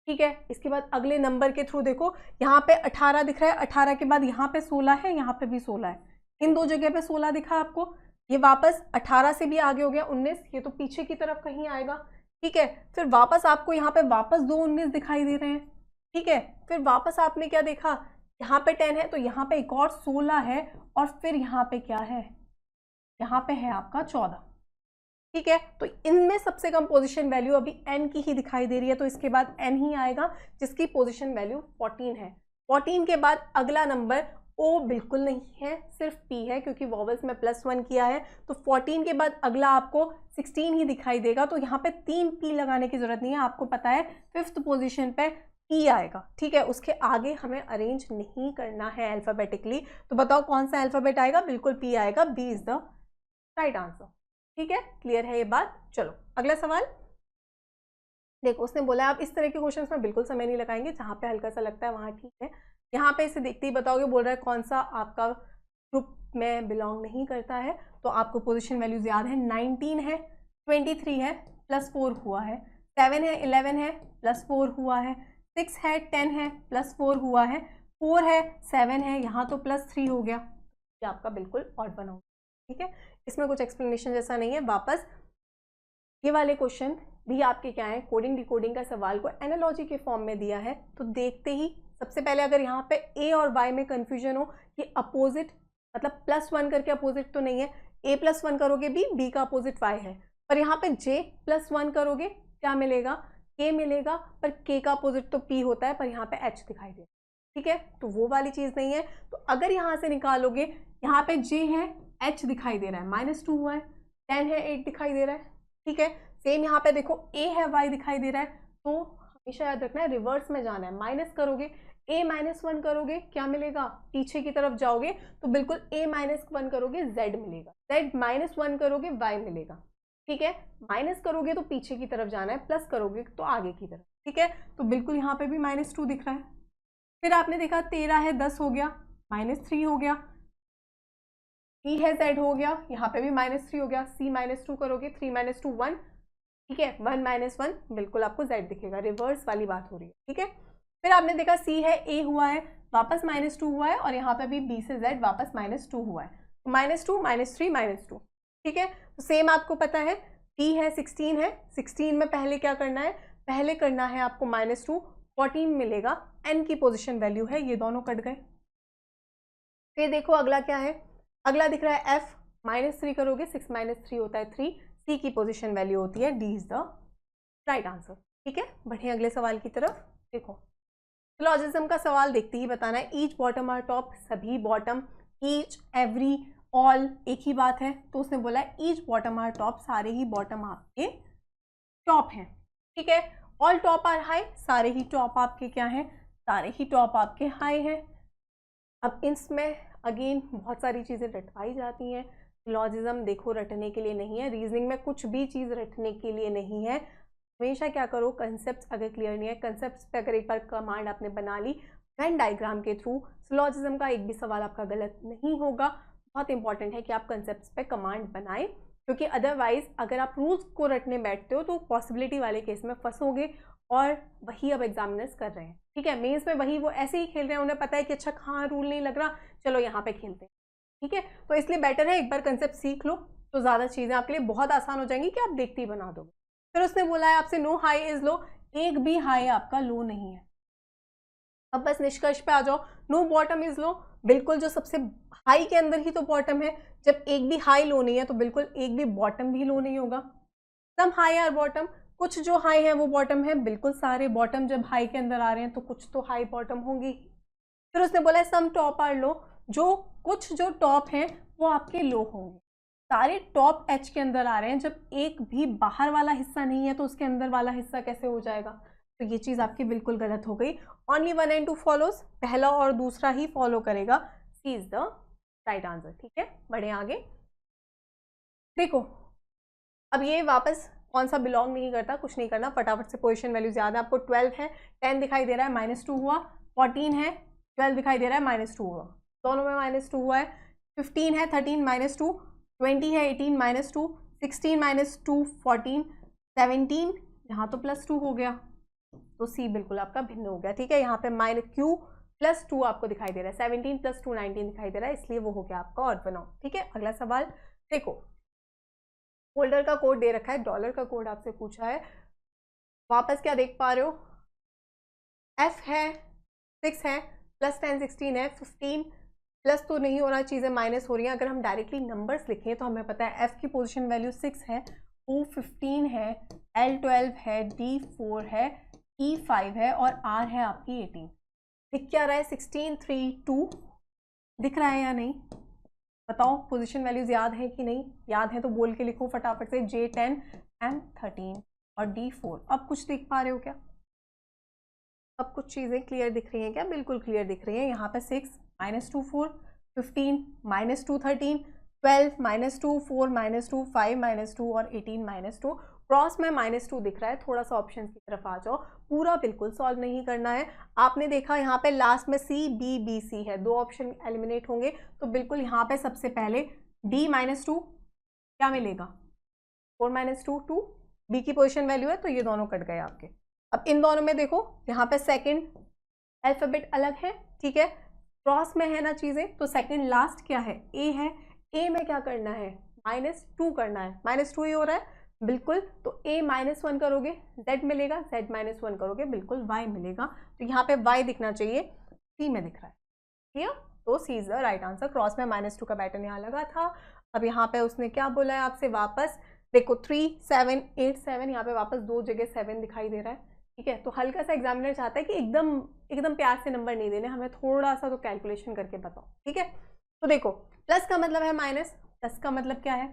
Speaker 1: ठीक है। इसके बाद अगले नंबर के थ्रू देखो यहाँ पे 18 दिख रहा है, 18 के बाद यहाँ पे 16 है, यहाँ पे भी 16 है, इन 2 जगह पे 16 दिखा आपको। ये वापस 18 से भी आगे हो गया 19, ये तो पीछे की तरफ कहीं आएगा, ठीक है। फिर वापस आपको यहाँ पे वापस 2 19 दिखाई दे रहे हैं, ठीक है। फिर वापस आपने क्या देखा, यहाँ पे 10 है तो यहाँ पे एक और 16 है और फिर यहाँ पे क्या है, यहाँ पे है आपका 14, ठीक है। तो इनमें सबसे कम पोजीशन वैल्यू अभी n की ही दिखाई दे रही है, तो इसके बाद n ही आएगा जिसकी पोजीशन वैल्यू 14 है। 14 के बाद अगला नंबर O बिल्कुल नहीं है, सिर्फ P है क्योंकि वॉवल्स में +1 किया है। तो 14 के बाद अगला आपको 16 ही दिखाई देगा, तो यहाँ पे 3 P लगाने की जरूरत नहीं है, आपको पता है 5th पोजीशन पे P आएगा, ठीक है। उसके आगे हमें अरेंज नहीं करना है अल्फाबेटिकली। तो बताओ कौन सा अल्फाबेट आएगा, बिल्कुल P आएगा, B is the right answer, ठीक है। क्लियर है ये बात। चलो अगला सवाल देखो, उसने बोला आप इस तरह के क्वेश्चंस में बिल्कुल समय नहीं लगाएंगे, जहाँ पे हल्का सा लगता है वहाँ ठीक है। यहाँ पे इसे देखते ही बताओगे, बोल रहा है कौन सा आपका ग्रुप में बिलोंग नहीं करता है, तो आपको पोजीशन वैल्यूज याद है 19 है, 23 है, +4 हुआ है, 7 है, 11 है, +4 हुआ है, 6 है, 10 है, +4 हुआ है, 4 है, 7 है, यहाँ तो +3 हो गया, ये आपका बिल्कुल ऑड बना होगा, ठीक है। इसमें कुछ एक्सप्लेनेशन जैसा नहीं है। वापस ये वाले क्वेश्चन भी आपके क्या है, कोडिंग डिकोडिंग का सवाल को एनालॉजी के फॉर्म में दिया है, तो देखते ही सबसे पहले अगर यहाँ पे ए और वाई में कंफ्यूजन हो कि अपोजिट मतलब +1 करके अपोजिट तो नहीं है, a+1 करोगे बी का अपोजिट y है, पर यहाँ पे j+1 करोगे क्या मिलेगा, k मिलेगा, पर k का अपोजिट तो p होता है, पर यहाँ पे h दिखाई दे, ठीक है। तो वो वाली चीज नहीं है। तो अगर यहाँ से निकालोगे, यहाँ पे j है, h दिखाई दे रहा है, -2 हुआ है, 10 है, 8 दिखाई दे रहा है, ठीक है। सेम यहाँ पे देखो a है, y दिखाई दे रहा है, तो हमेशा याद रखना है रिवर्स में जाना है, माइनस करोगे a माइनस 1 करोगे क्या मिलेगा, पीछे की तरफ जाओगे तो बिल्कुल a माइनस 1 करोगे z मिलेगा, z माइनस 1 करोगे y मिलेगा, ठीक है। माइनस करोगे तो पीछे की तरफ जाना है, प्लस करोगे तो आगे की तरफ, ठीक है। तो बिल्कुल यहाँ पे भी -2 दिख रहा है। फिर आपने देखा 13 है 10 हो गया, -3 हो गया, e है z हो गया, यहाँ पे भी -3 हो गया, c -2 करोगे 3 - 2 1, ठीक है। 1 - 1 बिल्कुल आपको z दिखेगा, रिवर्स वाली बात हो रही है, ठीक है। फिर आपने देखा c है a हुआ है, वापस -2 हुआ है, और यहाँ पे भी b से z वापस -2 हुआ है, तो -2 -3 -2, ठीक है। तो सेम आपको पता है t है 16 है, 16 में पहले क्या करना है, पहले करना है आपको -2, 14 मिलेगा, n की पोजिशन वैल्यू है, ये दोनों कट गए। फिर देखो अगला क्या है, अगला दिख रहा है f, -3 करोगे 6 - 3 होता है 3, c की पोजीशन वैल्यू होती है, d is the right answer, ठीक है। बढ़िए अगले सवाल की तरफ। देखो सिलोजिज्म का सवाल देखते ही बताना है, ईच बॉटम आर टॉप, सभी बॉटम, ईच एवरी ऑल एक ही बात है, तो उसने बोला ईच बॉटम आर टॉप, सारे ही बॉटम आपके टॉप हैं, ठीक है। ऑल टॉप आर हाई, सारे ही टॉप आपके क्या हैं, सारे ही टॉप आपके हाई हैं। अब इसमें अगेन बहुत सारी चीज़ें रटवाई जाती हैं, सिलोजिज्म देखो रटने के लिए नहीं है, रीजनिंग में कुछ भी चीज़ रटने के लिए नहीं है। हमेशा क्या करो, कंसेप्ट अगर क्लियर नहीं है, कंसेप्ट पे अगर एक बार कमांड आपने बना ली, वेन डायग्राम के थ्रू सिलोजिज्म का एक भी सवाल आपका गलत नहीं होगा। बहुत इंपॉर्टेंट है कि आप कंसेप्ट पे कमांड बनाएं, क्योंकि अदरवाइज अगर आप रूल्स को रटने बैठते हो तो पॉसिबिलिटी वाले केस में फंसोगे, और वही अब एग्जामिनर्स कर रहे हैं, ठीक है। मेंस में वही वो ऐसे ही खेल रहे हैं, उन्हें पता है कि अच्छा कहाँ रूल नहीं लग रहा, चलो यहाँ पे खेलते हैं, ठीक है। तो इसलिए बेटर है एक बार कंसेप्ट सीख लो, तो ज़्यादा चीज़ें आपके लिए बहुत आसान हो जाएंगी कि आप देखते ही बना दोगे। फिर उसने बोला है आपसे नो हाई इज लो, एक भी हाई आपका लो नहीं है। अब बस निष्कर्ष पे आ जाओ, नो बॉटम इज लो, बिल्कुल जो सबसे हाई के अंदर ही तो बॉटम है, जब एक भी हाई लो नहीं है तो बिल्कुल एक भी बॉटम भी लो नहीं होगा। सम हाई आर बॉटम, कुछ जो हाई है वो बॉटम है, बिल्कुल सारे बॉटम जब हाई के अंदर आ रहे हैं तो कुछ तो हाई बॉटम होंगी। फिर उसने बोला है सम टॉप आर लो, जो कुछ जो टॉप हैं वो आपके लो होंगे। सारे टॉप एच के अंदर आ रहे हैं, जब एक भी बाहर वाला हिस्सा नहीं है तो उसके अंदर वाला हिस्सा कैसे हो जाएगा, तो ये चीज़ आपकी बिल्कुल गलत हो गई। ओनली 1 and 2 फॉलोज, पहला और दूसरा ही फॉलो करेगा, सी इज द राइट आंसर, ठीक है। बढ़े आगे। देखो अब ये वापस कौन सा बिलोंग नहीं करता, कुछ नहीं करना, फटाफट से पोजीशन वैल्यूज याद है आपको। 12 है, 10 दिखाई दे रहा है, -2 हुआ, 14 है, 12 दिखाई दे रहा है, -2 हुआ, दोनों में -2 हुआ है। 15 है, 13 -2, 20 है, 18 -2, 16 -2 14, 17 यहाँ तो +2 हो गया, तो सी बिल्कुल आपका भिन्न हो गया, ठीक है। यहाँ पे -q +2 आपको दिखाई दे रहा है, 17 + 2 19 दिखाई दे रहा है, इसलिए वो हो गया आपका ऑड बनाओ, ठीक है। अगला सवाल देखो, होल्डर का कोड दे रखा है, डॉलर का कोड आपसे पूछा है, वापस क्या देख पा रहे हो, एफ है, 6 है, +10 16 है, 15 प्लस तो नहीं हो रहा, चीज़ें माइनस हो रही हैं। अगर हम डायरेक्टली नंबर्स लिखें तो हमें पता है एफ की पोजीशन वैल्यू 6 है, ओ 15 है, एल 12 है, डी 4 है, ई 5 है, और आर है आपकी 18। दिख क्या रहा है, 16 3 2 दिख रहा है या नहीं, बताओ। पोजीशन वैल्यूज याद है कि नहीं, याद है तो बोल के लिखो फटाफट से, J 10 M 13 और D 4। अब कुछ देख पा रहे हो क्या, अब कुछ चीज़ें क्लियर दिख रही हैं क्या, बिल्कुल क्लियर दिख रही हैं। यहाँ पे 6 -2 4, 15 -2 13, 12 -2 4 -2 5 -2 और 18 -2, क्रॉस में -2 दिख रहा है। थोड़ा सा ऑप्शन की तरफ आ जाओ, पूरा बिल्कुल सॉल्व नहीं करना है। आपने देखा यहाँ पे लास्ट में C B B C है, दो ऑप्शन एलिमिनेट होंगे, तो बिल्कुल यहाँ पे सबसे पहले D -2 क्या मिलेगा, 4 -2 2, B की पोजिशन वैल्यू है, तो ये दोनों कट गए आपके। अब इन दोनों में देखो, यहाँ पे सेकंड अल्फाबेट अलग है, ठीक है, क्रॉस में है ना चीज़ें, तो सेकंड लास्ट क्या है, ए है, ए में क्या करना है, -2 करना है, -2 ही हो रहा है बिल्कुल, तो a -1 करोगे z मिलेगा, z -1 करोगे बिल्कुल y मिलेगा, तो यहाँ पे y दिखना चाहिए, c में दिख रहा है, ठीक है, तो c is the right answer. Cross में -2 का पैटर्न यहाँ लगा था। अब यहाँ पे उसने क्या बोला है आपसे, वापस देखो 3 7 8 7, यहाँ पे वापस दो जगह 7 दिखाई दे रहा है, ठीक है। तो हल्का सा एग्जामिनर चाहता है कि एकदम प्यार से नंबर नहीं देने, हमें थोड़ा सा तो कैलकुलेशन करके बताओ, ठीक है। तो देखो प्लस का मतलब है माइनस, प्लस का मतलब क्या है,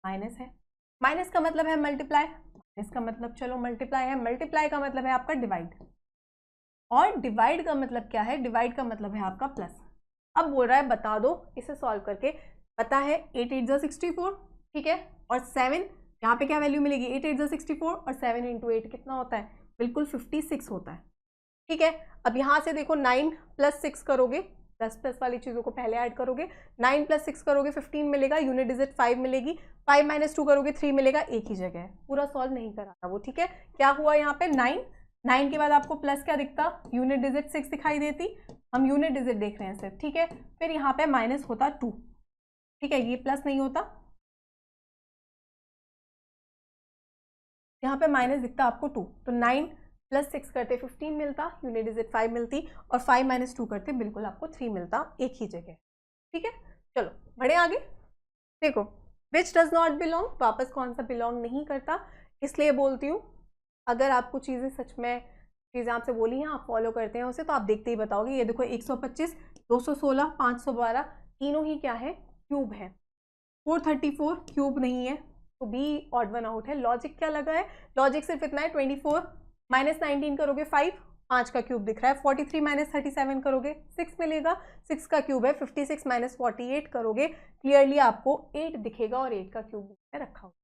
Speaker 1: माइनस है, माइनस का मतलब है मल्टीप्लाई, माइनस का मतलब चलो मल्टीप्लाई है, मल्टीप्लाई का मतलब है आपका डिवाइड, और डिवाइड का मतलब क्या है, डिवाइड का मतलब है आपका प्लस। अब बोल रहा है बता दो इसे सॉल्व करके। पता है 8 8 जा 64, ठीक है, और 7 यहाँ पे क्या वैल्यू मिलेगी, 8 8 जा 64 और 7 इंटू 8 कितना होता है, बिल्कुल 56 होता है, ठीक है। अब यहाँ से देखो 9 + 6 करोगे, प्लस प्लस वाली चीज़ों को पहले ऐड करोगे, 9 + 6 करोगे 15 मिलेगा, यूनिट डिजिट 5 मिलेगी, 5 - 2 करोगे 3 मिलेगा, एक ही जगह है, पूरा सॉल्व नहीं कराता वो, ठीक है। क्या हुआ यहाँ पे 9 के बाद आपको प्लस क्या दिखता, यूनिट डिजिट 6 दिखाई देती, हम यूनिट डिजिट देख रहे हैं सिर्फ, ठीक है। फिर यहाँ पे माइनस होता 2, ठीक है, ये प्लस नहीं होता, यहाँ पे माइनस दिखता आपको 2, तो 9 + 6 करते 15 मिलता, यूनिट डिजिट 5 मिलती, और 5 - 2 करते बिल्कुल आपको 3 मिलता, एक ही जगह, ठीक है। चलो बढ़े आगे, देखो विच डज नॉट बिलोंग, वापस कौन सा बिलोंग नहीं करता, इसलिए बोलती हूँ अगर आपको चीज़ें सच में चीज़ें आपसे बोली हैं आप फॉलो करते हैं उसे, तो आप देखते ही बताओगे। ये देखो 125, 216, 512 तीनों ही क्या है, क्यूब है। 434 क्यूब नहीं है, तो बी ऑड वन आउट है। लॉजिक क्या लगा है, लॉजिक सिर्फ इतना है, 24 - 19 करोगे 5 का क्यूब दिख रहा है, 43 - 37 करोगे 6 मिलेगा, 6 का क्यूब है, 56 - 48 करोगे क्लियरली आपको 8 दिखेगा और 8 का क्यूब रखा होगा,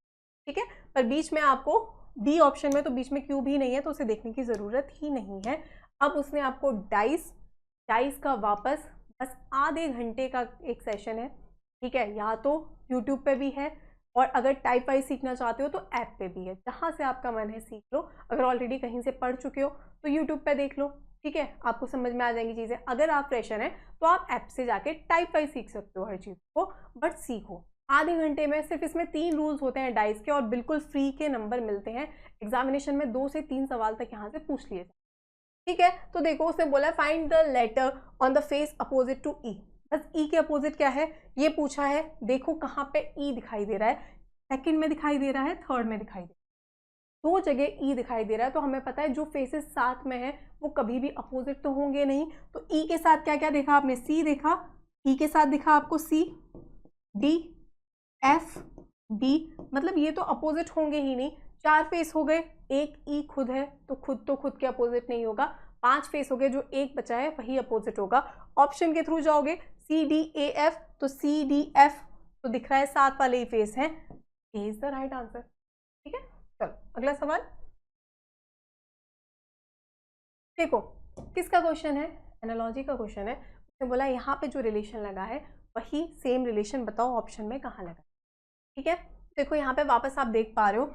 Speaker 1: ठीक है। पर बीच में आपको डी ऑप्शन में तो बीच में क्यूब ही नहीं है, तो उसे देखने की ज़रूरत ही नहीं है। अब उसने आपको डाइस का वापस बस आधे घंटे का एक सेशन है, ठीक है, या तो यूट्यूब पे भी है, और अगर टाइप वाइज सीखना चाहते हो तो ऐप पे भी है, जहाँ से आपका मन है सीख लो। अगर ऑलरेडी कहीं से पढ़ चुके हो तो यूट्यूब पे देख लो, ठीक है, आपको समझ में आ जाएंगी चीज़ें। अगर आप फ्रेशर हैं तो आप ऐप से जाके टाइप वाइज सीख सकते हो हर चीज़ को, बट सीखो आधे घंटे में। सिर्फ इसमें 3 रूल्स होते हैं डाइस के, और बिल्कुल फ्री के नंबर मिलते हैं। एग्जामिनेशन में 2 से 3 सवाल तक यहाँ से पूछ लिए, ठीक है। तो देखो उसने बोला find the letter on the face opposite to E, बस ई के अपोजिट क्या है ये पूछा है। देखो कहाँ पे ई दिखाई दे रहा है, सेकंड में दिखाई दे रहा है, थर्ड में दिखाई दे रहा है, 2 जगह ई दिखाई दे रहा है। तो हमें पता है जो फेसेस साथ में है वो कभी भी अपोजिट तो होंगे नहीं। तो ई के साथ क्या क्या देखा आपने, सी देखा, ई के साथ दिखा आपको सी, डी, एफ, बी, मतलब ये तो अपोजिट होंगे ही नहीं। 4 फेस हो गए, एक ई खुद है तो खुद के अपोजिट नहीं होगा। 5 फेस हो गए, जो एक बचा है वही अपोजिट होगा। ऑप्शन के थ्रू जाओगे, सी डी ए एफ, तो सी डी एफ तो दिख रहा है 7 वाले ही फेस हैं, ए इज द राइट आंसर, ठीक है। चलो अगला सवाल देखो, किसका क्वेश्चन है, एनालॉजी का क्वेश्चन है। उसने बोला यहाँ पे जो रिलेशन लगा है वही सेम रिलेशन बताओ ऑप्शन में कहाँ लगा, ठीक है। देखो यहाँ पे वापस आप देख पा रहे हो,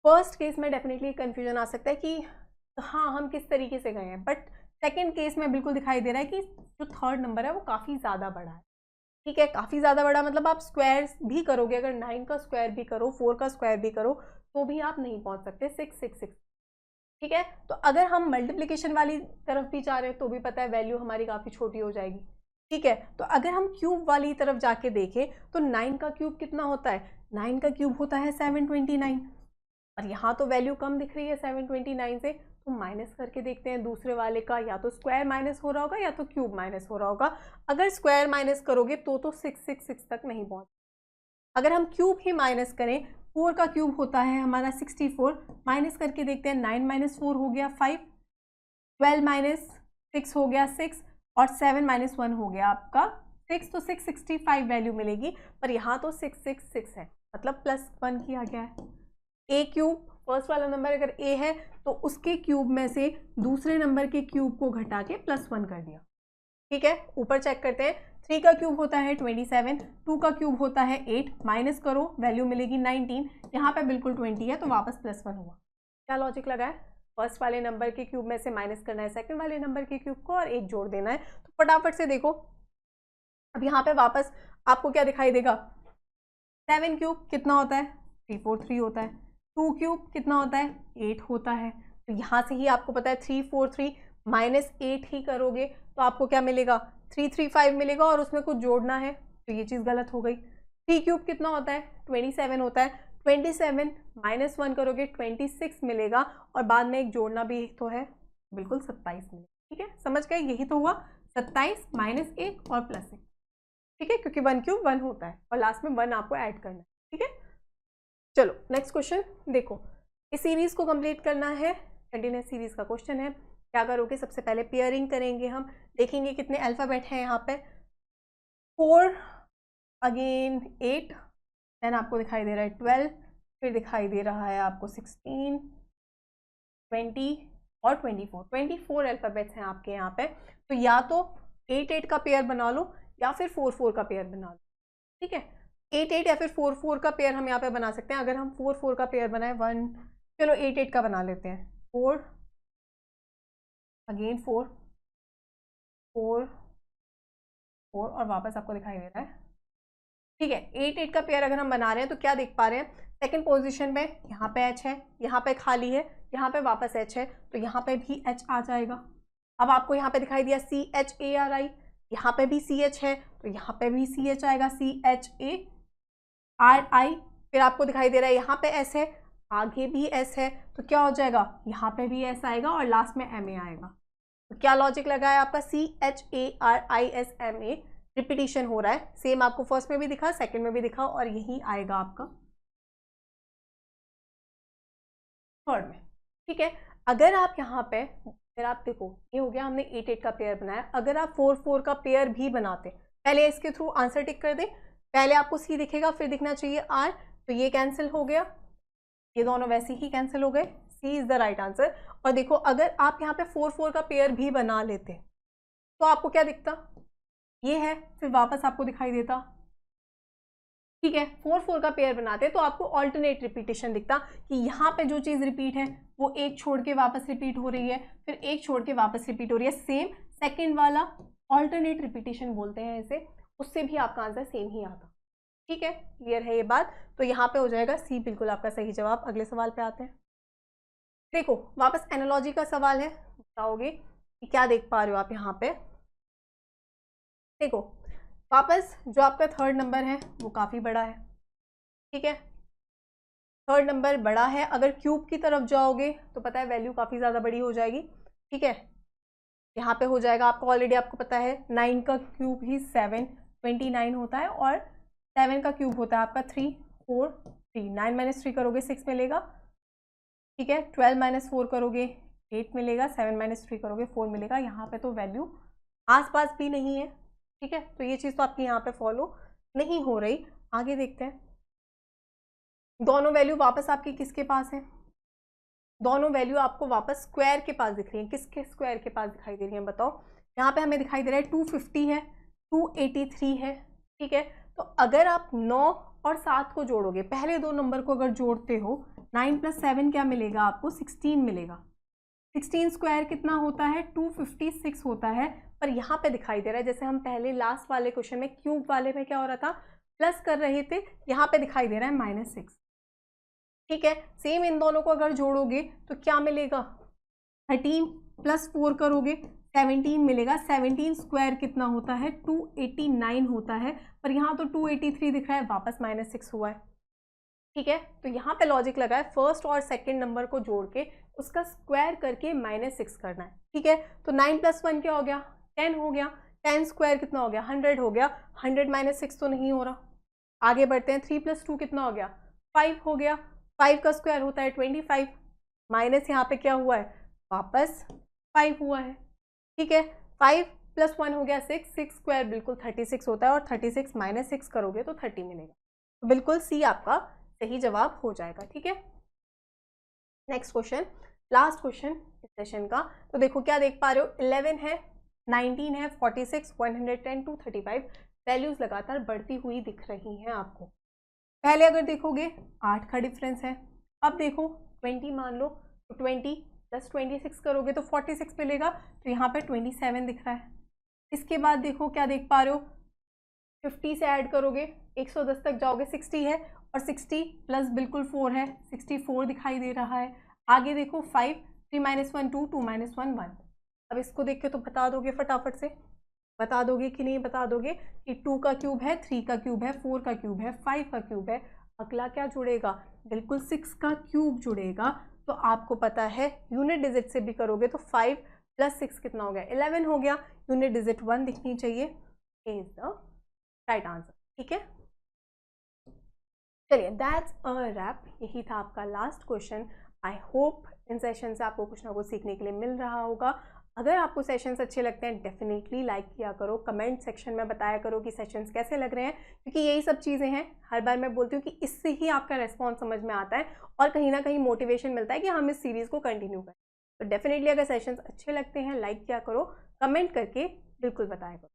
Speaker 1: फर्स्ट केस में डेफिनेटली कंफ्यूजन आ सकता है कि हाँ हम किस तरीके से गए हैं, बट सेकंड केस में बिल्कुल दिखाई दे रहा है कि जो थर्ड नंबर है वो काफ़ी ज़्यादा बड़ा है, ठीक है। काफ़ी ज़्यादा बड़ा मतलब आप स्क्वायर भी करोगे, अगर 9 का स्क्वायर भी करो, 4 का स्क्वायर भी करो, तो भी आप नहीं पहुँच सकते 6 6 6, ठीक है। तो अगर हम मल्टीप्लिकेशन वाली तरफ भी जा रहे हैं तो भी पता है वैल्यू हमारी काफ़ी छोटी हो जाएगी, ठीक है। तो अगर हम क्यूब वाली तरफ जाके देखें तो 9 का क्यूब कितना होता है, 9 का क्यूब होता है 729, और यहाँ तो वैल्यू कम दिख रही है 729 से, तो माइनस करके देखते हैं दूसरे वाले का, या तो स्क्वायर माइनस हो रहा होगा या तो क्यूब माइनस हो रहा होगा। अगर स्क्वायर माइनस करोगे तो 6 6 6 तक नहीं पहुँच। अगर हम क्यूब ही माइनस करें, 4 का क्यूब होता है हमारा 64, माइनस करके देखते हैं, 9 - 4 हो गया 5, 12 - 6 हो गया 6, और 7 - 1 हो गया आपका 6, तो 665 वैल्यू मिलेगी। पर यहाँ तो 666 है, मतलब +1 किया गया है। ए क्यूब फर्स्ट वाला नंबर अगर ए है तो उसके क्यूब में से दूसरे नंबर के क्यूब को घटा के +1 कर दिया, ठीक है। ऊपर चेक करते हैं, 3 का क्यूब होता है 27, 2 का क्यूब होता है 8, माइनस करो वैल्यू मिलेगी 19, यहाँ पे बिल्कुल 20 है तो वापस +1 हुआ। क्या लॉजिक लगा है, फर्स्ट वाले नंबर के क्यूब में से माइनस करना है सेकंड वाले नंबर के क्यूब को और 1 जोड़ देना है। तो फटाफट से देखो, अब यहाँ पे वापस आपको क्या दिखाई देगा, 7 क्यूब कितना होता है 343 होता है, 2 क्यूब कितना होता है 8 होता है। तो यहाँ से ही आपको पता है 343 -8 ही करोगे तो आपको क्या मिलेगा 335 मिलेगा, और उसमें कुछ जोड़ना है तो ये चीज़ गलत हो गई। 3 क्यूब कितना होता है 27 होता है, 27 -1 करोगे 26 मिलेगा, और बाद में एक जोड़ना भी तो है, बिल्कुल 27 मिलेगा, ठीक है। समझ गए, यही तो हुआ 27 -1 और +1, ठीक है, क्योंकि 1 क्यूब 1 होता है और लास्ट में 1 आपको ऐड करना है, ठीक है। चलो नेक्स्ट क्वेश्चन देखो, इस सीरीज को कंप्लीट करना है, कंटिन्यूस सीरीज का क्वेश्चन है। क्या करोगे, सबसे पहले पेयरिंग करेंगे, हम देखेंगे कितने अल्फ़ाबेट हैं यहाँ पे, 4 अगेन 8, देन आपको दिखाई दे रहा है 12, फिर दिखाई दे रहा है आपको 16, 20 और 24 अल्फ़ाबेट्स हैं आपके यहाँ पे। तो या तो 8 का पेयर बना लो या फिर 4 का पेयर बना लो, ठीक है। 8 या फिर 4 का पेयर हम यहाँ पे बना सकते हैं। अगर हम 4 का पेयर बनाए 1, चलो 8 का बना लेते हैं, 4 अगेन 4 4 4 और वापस आपको दिखाई दे रहा है, ठीक है। 8 का पेयर अगर हम बना रहे हैं तो क्या देख पा रहे हैं, सेकंड पोजीशन में यहाँ पे H है, यहाँ पे खाली है, यहाँ पे वापस H है, तो यहाँ पे भी H आ जाएगा। अब आपको यहाँ पे दिखाई दिया CHARI, यहाँ पे भी CH है तो यहाँ पे भी CH आएगा, CHARI। फिर आपको दिखाई दे रहा है यहाँ पे S है, आगे भी S है, तो क्या हो जाएगा, यहाँ पे भी S आएगा और लास्ट में MA आएगा। तो क्या लॉजिक लगा है आपका, CHARISMA, रिपीटिशन हो रहा है। सेम आपको फर्स्ट में भी दिखा, सेकंड में भी दिखा और यही आएगा आपका थर्ड में, ठीक है। अगर आप यहाँ पे, अगर आप देखो ये हो गया, हमने 8 का पेयर बनाया। अगर आप 4 का पेयर भी बनाते, पहले इसके थ्रू आंसर टिक कर दे, पहले आपको C दिखेगा, फिर दिखना चाहिए R, तो ये कैंसिल हो गया, ये दोनों वैसे ही कैंसिल हो गए, C is the right answer. और देखो अगर आप यहाँ पे 4 का पेयर भी बना लेते तो आपको क्या दिखता, ये है, फिर वापस आपको दिखाई देता, ठीक है। 4 का पेयर बनाते तो आपको ऑल्टरनेट रिपीटेशन दिखता कि यहाँ पे जो चीज़ रिपीट है वो एक छोड़ के वापस रिपीट हो रही है, फिर एक छोड़ के वापस रिपीट हो रही है, सेम सेकंड वाला ऑल्टरनेट रिपीटेशन बोलते हैं इसे, उससे भी आपका आंसर सेम ही आता, ठीक है। क्लियर है ये बात, तो यहाँ पे हो जाएगा C बिल्कुल आपका सही जवाब। अगले सवाल पे आते हैं। देखो वापस एनालॉजी का सवाल है, बताओगे कि क्या देख पा रहे हो आप यहाँ पे। देखो वापस जो आपका थर्ड नंबर है वो काफ़ी बड़ा है, ठीक है, थर्ड नंबर बड़ा है। अगर क्यूब की तरफ जाओगे तो पता है वैल्यू काफ़ी ज़्यादा बड़ी हो जाएगी, ठीक है। यहाँ पे हो जाएगा आपको, ऑलरेडी आपको पता है 9 का क्यूब ही 729 होता है और 7 का क्यूब होता है आपका 3 4 3, 9 - 3 करोगे 6 मिलेगा, ठीक है। 12 - 4 करोगे 8 मिलेगा, 7 - 3 करोगे 4 मिलेगा। यहाँ पे तो वैल्यू आसपास भी नहीं है, ठीक है, तो ये चीज़ तो आपकी यहाँ पे फॉलो नहीं हो रही। आगे देखते हैं, दोनों वैल्यू वापस आपकी किसके पास है, दोनों वैल्यू आपको वापस स्क्वायर के पास दिख रही है। किसके स्क्वायर के पास दिखाई दे रही है बताओ। यहाँ पे हमें दिखाई दे रहा है 250 है, 283 है, ठीक है। तो अगर आप 9 और 7 को जोड़ोगे, पहले दो नंबर को अगर जोड़ते हो, 9 + 7 क्या मिलेगा आपको, 16 मिलेगा। 16 स्क्वायर कितना होता है, 256 होता है। पर यहाँ पे दिखाई दे रहा है, जैसे हम पहले लास्ट वाले क्वेश्चन में क्यूब वाले में क्या हो रहा था, प्लस कर रहे थे, यहाँ पे दिखाई दे रहा है -6, ठीक है। सेम इन दोनों को अगर जोड़ोगे तो क्या मिलेगा, 13 + 4 करोगे 17 मिलेगा। 17 स्क्वायर कितना होता है, 289 होता है, पर यहाँ तो 283 दिख रहा है, वापस -6 हुआ है, ठीक है। तो यहाँ पे लॉजिक लगा है, फर्स्ट और सेकंड नंबर को जोड़ के उसका स्क्वायर करके -6 करना है, ठीक है। तो 9 + 1 क्या हो गया, 10 हो गया। 10 स्क्वायर कितना हो गया, 100 हो गया। 100 - 6 तो नहीं हो रहा। आगे बढ़ते हैं, 3 + 2 कितना हो गया, 5 हो गया। 5 का स्क्वायर होता है 25, माइनस यहाँ पे क्या हुआ है, वापस 5 हुआ है, ठीक है। 5 + 1 हो गया 6, 6 स्क्वायर बिल्कुल 36 होता है और 36 - 6 करोगे तो 30 मिलेगा। तो बिल्कुल C आपका सही जवाब हो जाएगा, ठीक है। नेक्स्ट क्वेश्चन, लास्ट क्वेश्चन इस सेशन का। तो देखो क्या देख पा रहे हो, 11 है, 19 है, 46, 110, 235 वैल्यूज लगातार बढ़ती हुई दिख रही हैं आपको। पहले अगर देखोगे 8 का डिफरेंस है, अब देखो 20 मान लो, तो 20 + 26 करोगे तो 46 मिलेगा, तो यहाँ पे 27 दिख रहा है। इसके बाद देखो क्या देख पा रहे हो, 50 से ऐड करोगे 110 तक जाओगे 60 है, और 60 प्लस बिल्कुल 4 है, 64 दिखाई दे रहा है। आगे देखो 5, 3 - 1 2, 2 - 1 1। अब इसको देख के तो बता दोगे, फटाफट से बता दोगे कि नहीं बता दोगे कि 2 का क्यूब है, 3 का क्यूब है, 4 का क्यूब है, 5 का क्यूब है। अगला क्या जुड़ेगा, बिल्कुल 6 का क्यूब जुड़ेगा। तो आपको पता है यूनिट डिजिट से भी करोगे तो 5 + 6 कितना हो गया, 11 हो गया। यूनिट डिजिट 1 दिखनी चाहिए, ए इज द राइट आंसर, ठीक है। चलिए दैट्स अ रैप, यही था आपका last question. I hope in session से आपको कुछ ना कुछ सीखने के लिए मिल रहा होगा। अगर आपको सेशंस अच्छे लगते हैं डेफिनेटली लाइक किया करो, कमेंट सेक्शन में बताया करो कि सेशंस कैसे लग रहे हैं, क्योंकि यही सब चीज़ें हैं। हर बार मैं बोलती हूँ कि इससे ही आपका रेस्पॉन्स समझ में आता है और कहीं ना कहीं मोटिवेशन मिलता है कि हम इस सीरीज़ को कंटिन्यू करें। तो डेफिनेटली अगर सेशंस अच्छे लगते हैं लाइक किया करो, कमेंट करके बिल्कुल बताया करो।